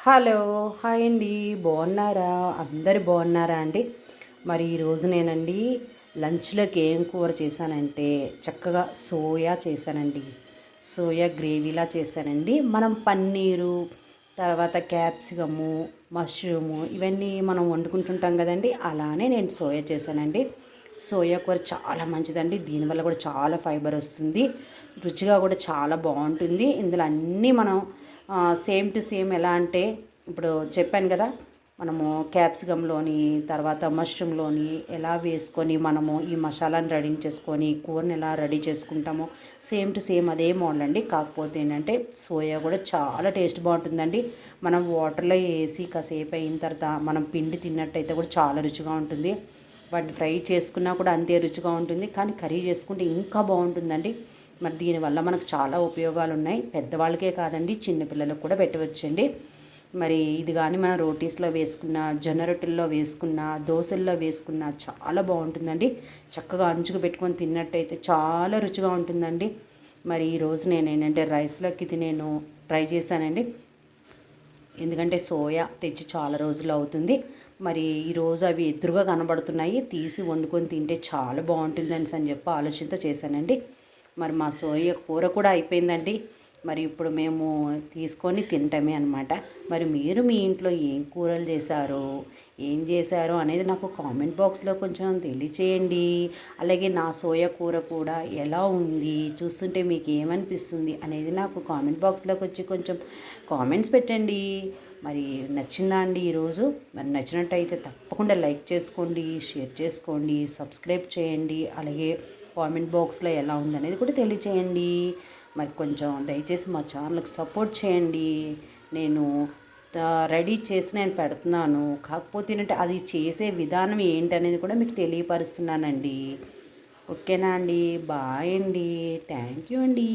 Hello, hi అండి. బాగున్నారా? అందరు బాగున్నారా అండి? మరి ఈరోజు నేనండి లంచ్లోకి ఏం కూర చేశానంటే చక్కగా సోయా చేశానండి. సోయా గ్రేవీలా చేశానండి. మనం పన్నీరు, తర్వాత క్యాప్సికము, మష్రూము ఇవన్నీ మనం వండుకుంటుంటాం కదండి. అలానే నేను సోయా చేశానండి. సోయా కూర చాలా మంచిదండి. దీనివల్ల కూడా చాలా ఫైబర్ వస్తుంది. రుచిగా కూడా చాలా బాగుంటుంది. ఇందులో అన్నీ మనం సేమ్ టు సేమ్ ఎలా అంటే ఇప్పుడు చెప్పాను కదా, మనము క్యాప్సికంలోని తర్వాత మష్రూమ్లోని ఎలా వేసుకొని మనము ఈ మసాలాను రెడీ చేసుకొని కూరని ఎలా రెడీ చేసుకుంటామో సేమ్ టు సేమ్ అదే మోడల్ అండి. కాకపోతే ఏంటంటే సోయా కూడా చాలా టేస్ట్ బాగుంటుందండి. మనం వాటర్లో వేసి కాసేపు అయిన తర్వాత మనం పిండి తిన్నట్టయితే కూడా చాలా రుచిగా ఉంటుంది. వాటిని ఫ్రై చేసుకున్నా కూడా అంతే రుచిగా ఉంటుంది. కానీ కర్రీ చేసుకుంటే ఇంకా బాగుంటుందండి. మరి దీనివల్ల మనకు చాలా ఉపయోగాలు ఉన్నాయి. పెద్దవాళ్ళకే కాదండి, చిన్నపిల్లలకు కూడా పెట్టవచ్చండి. మరి ఇది కానీ మనం రోటీస్లో వేసుకున్న, జొన్న రొట్టెల్లో వేసుకున్న, దోశల్లో వేసుకున్న చాలా బాగుంటుందండి. చక్కగా అంచుకు పెట్టుకొని తిన్నట్టయితే చాలా రుచిగా ఉంటుందండి. మరి ఈరోజు నేను ఏంటంటే రైస్లోకి ఇది నేను ట్రై చేశానండి. ఎందుకంటే సోయా తెచ్చి చాలా రోజులు అవుతుంది. మరి ఈరోజు అవి ఎదురుగా కనబడుతున్నాయి, తీసి వండుకొని తింటే చాలా బాగుంటుందని చెప్పి ఆలోచనతో చేశానండి. మరి మా సోయ కూర కూడా అయిపోయిందండి. మరి ఇప్పుడు మేము తీసుకొని తింటామే అనమాట. మరి మీరు మీ ఇంట్లో ఏం కూరలు చేశారో, ఏం చేశారో అనేది నాకు కామెంట్ బాక్స్లో కొంచెం తెలియచేయండి. అలాగే నా సోయా కూర కూడా ఎలా ఉంది, చూస్తుంటే మీకు ఏమనిపిస్తుంది అనేది నాకు కామెంట్ బాక్స్లోకి వచ్చి కొంచెం కామెంట్స్ పెట్టండి. మరి నచ్చిందా అండి ఈరోజు? మరి నచ్చినట్టయితే తప్పకుండా లైక్ చేసుకోండి, షేర్ చేసుకోండి, సబ్స్క్రైబ్ చేయండి. అలాగే కామెంట్ బాక్స్లో ఎలా ఉందనేది కూడా తెలియచేయండి. మరి కొంచెం దయచేసి మా ఛానల్కి సపోర్ట్ చేయండి. నేను రెడీ చేసి నేను పెడుతున్నాను. కాకపోతే ఏంటంటే అది చేసే విధానం ఏంటనేది కూడా మీకు తెలియపరుస్తున్నానండి. ఓకేనా అండి? బాయ్ అండి. థ్యాంక్ యూ అండి.